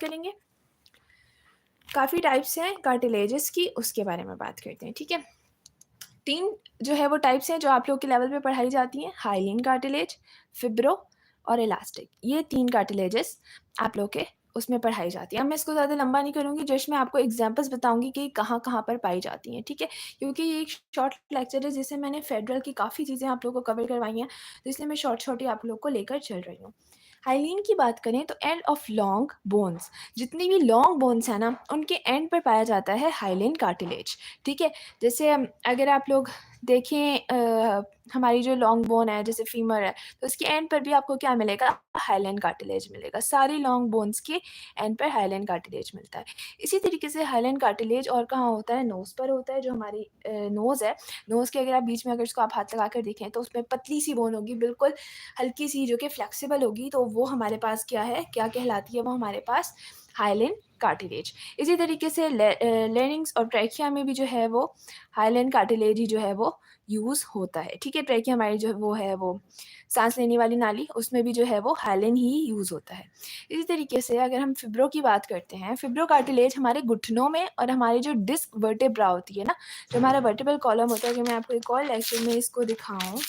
करेंगे। काफ़ी टाइप्स हैं कार्टिलेजेस की, उसके बारे में बात करते हैं, ठीक है। 3 जो है वो टाइप्स हैं जो आप लोग के लेवल पे पढ़ाई जाती हैं, हाइलीन कार्टिलेज, फिब्रो और इलास्टिक। ये 3 कार्टिलेजेस आप लोग के उसमें पढ़ाई जाती हैं। अब मैं इसको ज़्यादा लंबा नहीं करूँगी, जस्ट मैं आपको एग्ज़ाम्पल्स बताऊँगी कि कहाँ-कहाँ पर पाई जाती हैं, ठीक है? क्योंकि ये एक शॉर्ट लेक्चर है जिससे मैंने फेडरल की काफ़ी चीज़ें आप लोगों को कवर करवाई हैं, तो इसलिए मैं शॉर्ट-शॉर्ट ही आप लोग को लेकर चल रही हूँ। हाइलीन की बात करें तो एंड ऑफ लॉन्ग बोन्स, जितनी भी लॉन्ग बोन्स हैं ना, उनके एंड पर पाया जाता है हाइलीन कार्टिलेज, ठीक है? जैसे अगर आप लोग देखें हमारी जो लॉन्ग बोन है जैसे फीमर है, तो उसके एंड पर भी आपको क्या मिलेगा? हाइलाइन कार्टिलेज मिलेगा। सारी लॉन्ग बोन्स के एंड पर हाइलाइन कार्टिलेज मिलता है। इसी तरीके से हाइलाइन कार्टिलेज और कहाँ होता है? नोज़ पर होता है। जो हमारी नोज़ है, नोज़ के अगर आप बीच में अगर इसको आप हाथ लगा कर देखें तो उसमें पतली-सी बोन होगी, बिल्कुल हल्की-सी जो कि फ्लेक्सिबल होगी, तो वो हमारे पास क्या है? क्या कहलाती है वो हमारे पास? Highline cartilage. इसी तरीके से लेरिंग्स और ट्रैकिया में भी जो है वो हाइलाइन कार्टिलेज ही जो है वो यूज़ होता है, ठीक है? ट्रैकिया हमारी जो वो है वो साँस लेने वाली नाली, उसमें भी जो है वो हाइलाइन ही यूज़ होता है। इसी तरीके से अगर हम फिब्रो की बात करते हैं, फिब्रो कार्टिलेज हमारे घुटनों में और हमारी जो डिस्क वर्टेब्रा होती है ना, जो हमारा वर्टेब्रल कॉलम होता है, अगर मैं आपको एक और लेक्चर में इसको दिखाऊँ,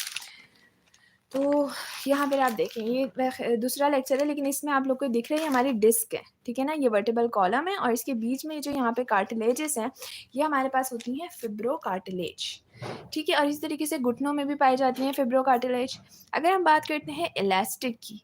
तो यहाँ पर आप देखें, ये दूसरा लेक्चर है लेकिन इसमें आप लोग को दिख रही है हमारी डिस्क है, ठीक है ना? ये वर्टेब्रल कॉलम है और इसके बीच में जो यहाँ पे कार्टिलेजेस हैं, ये हमारे पास होती हैं फिब्रो कार्टिलेज, ठीक है? और इस तरीके से घुटनों में भी पाई जाती हैं फिब्रो कार्टिलेज। अगर हम बात करते हैं इलास्टिक की,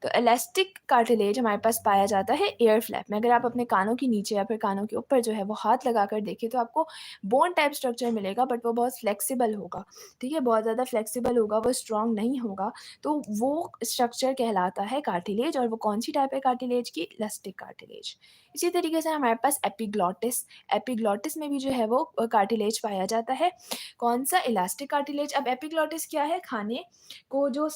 तो इलास्टिक कार्टिलेज हमारे पास पाया जाता है एयर फ्लैप में। अगर आप अपने कानों के नीचे या फिर कानों के ऊपर जो है वो हाथ लगाकर देखें, तो आपको बोन टाइप स्ट्रक्चर मिलेगा, बट वो बहुत फ्लेक्सिबल होगा, ठीक है? बहुत ज़्यादा फ्लेक्सिबल होगा, वो स्ट्रॉन्ग नहीं होगा, तो वो स्ट्रक्चर कहलाता है कार्टिलेज। और वो कौन-सी टाइप है कार्टिलेज की? Elastic cartilage. इसी तरीके से हमारे पास एपिग्लॉटिस, एपिग्लॉटिस में भी जो है वो कार्टिलेज पाया जाता है। कौन-सा? Elastic cartilage. अब एपिग्लॉटिस क्या है? खाने को जो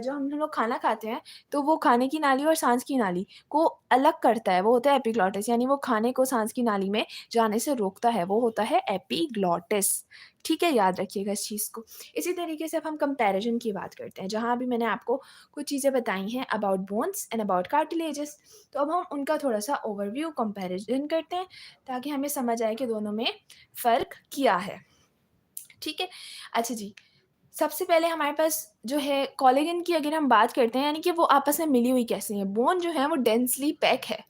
हम लोग खाना खाते हैं, तो वो खाने की नाली और साँस की नाली को अलग करता है, वो होता है एपिग्लॉटिस, यानी वो खाने को साँस की नाली में जाने से रोकता है, वो होता है एपिग्लॉटिस, ठीक है? याद रखिएगा इस चीज़ को। इसी तरीके से अब हम कंपैरिज़न की बात करते हैं, जहाँ अभी मैंने आपको कुछ चीज़ें बताई हैं about bones and about cartilages, तो अब हम उनका थोड़ा-सा ओवरव्यू कंपैरिज़न करते हैं, ताकि हमें समझ आए कि दोनों में फ़र्क क्या है, ठीक है? अच्छा जी, सबसे पहले हमारे पास जो है कोलेजन की अगर हम बात करते हैं, यानी कि वो आपस में मिली हुई कैसे हैं? बोन जो है वो डेंसली पैक है।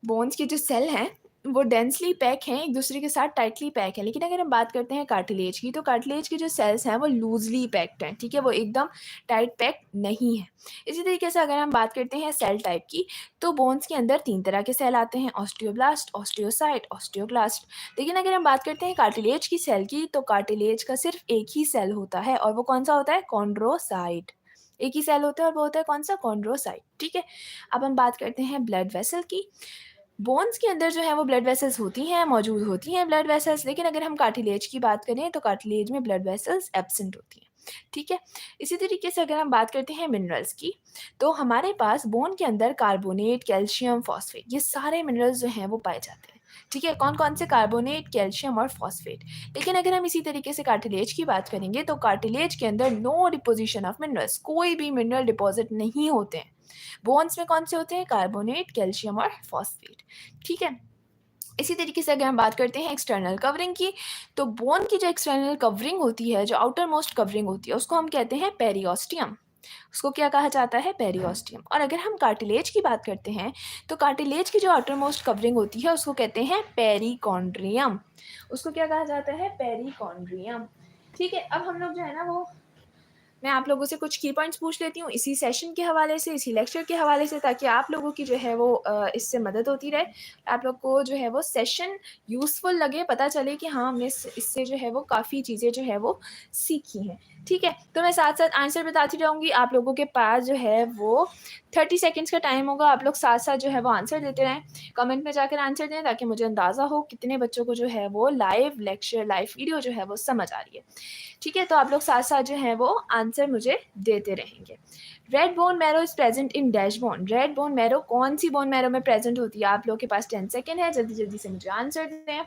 बोन्स के जो सेल हैं, वो डेंसली पैक हैं, एक-दूसरे के साथ टाइटली पैक हैं। लेकिन अगर हम बात करते हैं कार्टिलेज की, तो कार्टिलेज के जो सेल्स हैं, वो लूज़ली पैक्ड हैं, ठीक है? वो एकदम टाइट पैक नहीं है। इसी तरीके से अगर हम बात करते हैं सेल टाइप की, तो बोन्स के अंदर 3 तरह के सेल आते हैं, ऑस्टियोब्लास्ट, ऑस्टियोसाइट, ऑस्टियोक्लास्ट। लेकिन अगर हम बात करते हैं कार्टिलेज की सेल की, तो कार्टिलेज का सिर्फ़ एक ही सेल होता है और वो कौन-सा होता है? कॉन्ड्रोसाइट। एक ही सेल होता है और वो होता है कौन-सा? कॉन्ड्रोसाइट, ठीक है? अब हम बात करते हैं ब्लड वेसल की। बोन्स के अंदर जो है वो ब्लड वेसल्स होती हैं, मौजूद होती हैं ब्लड वेसल्स, लेकिन अगर हम कार्टिलेज की बात करें तो कार्टिलेज में ब्लड वेसल्स एब्सेंट होती हैं, ठीक है? इसी तरीके से अगर हम बात करते हैं मिनरल्स की, तो हमारे पास बोन के अंदर कार्बोनेट, कैल्शियम, फॉस्फेट, ये सारे मिनरल्स जो हैं वो पाए जाते हैं, ठीक है? कौन-कौन से? कार्बोनेट, कैल्शियम और फॉस्फेट। लेकिन अगर हम इसी तरीके से कार्टिलेज की बात करेंगे, तो कार्टिलेज के अंदर नो डिपोज़िशन ऑफ मिनरल्स, कोई भी मिनरल डिपॉज़िट नहीं होते हैं। बोन्स में कौन से होते हैं? कार्बोनेट, कैल्शियम और फॉस्फेट, ठीक है? इसी तरीके से अगर हम बात करते हैं एक्सटर्नल कवरिंग की, तो बोन की जो एक्सटर्नल कवरिंग होती है, जो आउटर मोस्ट कवरिंग होती है, उसको हम कहते हैं पेरिओस्टियम। उसको क्या कहा जाता है? पेरिओस्टियम। और अगर हम कार्टिलेज की बात करते हैं, तो कार्टिलेज की जो आउटर मोस्ट कवरिंग होती है, उसको कहते हैं पेरिकॉन्ड्रियम। उसको क्या कहा जाता है? पेरिकॉन्ड्रियम, ठीक है? अब हम लोग जो है ना वो मैं आप लोगों से कुछ की पॉइंट्स पूछ लेती हूँ इसी सेशन के हवाले से, इसी लेक्चर के हवाले से, ताकि आप लोगों की जो है वो इससे मदद होती रहे। आप लोग को जो है वो सेशन यूज़फुल लगे, पता चले कि हाँ, हमने इससे जो है वो काफ़ी चीज़ें जो है वो सीखी हैं, ठीक है? तो मैं साथ-साथ आंसर बताती रहूँगी। आप लोगों के पास जो है वो 30 सेकंड्स का टाइम होगा। आप लोग साथ-साथ जो है वो आंसर देते रहें। कमेंट में जाकर आंसर दें, ताकि मुझे अंदाज़ा हो कितने बच्चों को जो है वो लाइव लेक्चर, लाइव वीडियो जो है वो समझ आ रही है। ठीक है? तो आप लोग साथ-साथ जो है वो आंसर मुझे देते रहेंगे। Red bone marrow is present in dash bone. Red bone marrow कौन-सी बोन मैरो में प्रेज़ेंट होती है? आप लोग के पास 10 सेकंड है, जल्दी-जल्दी से मुझे आंसर दें।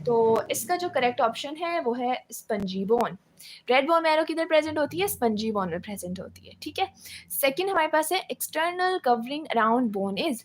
तो इसका जो करेक्ट ऑप्शन है वो है spongy bone. Red bone marrow किधर प्रेज़ेंट होती है? स्पंजी बोन में प्रेज़ेंट होती है, ठीक है? सेकंड हमारे पास है external covering around bone is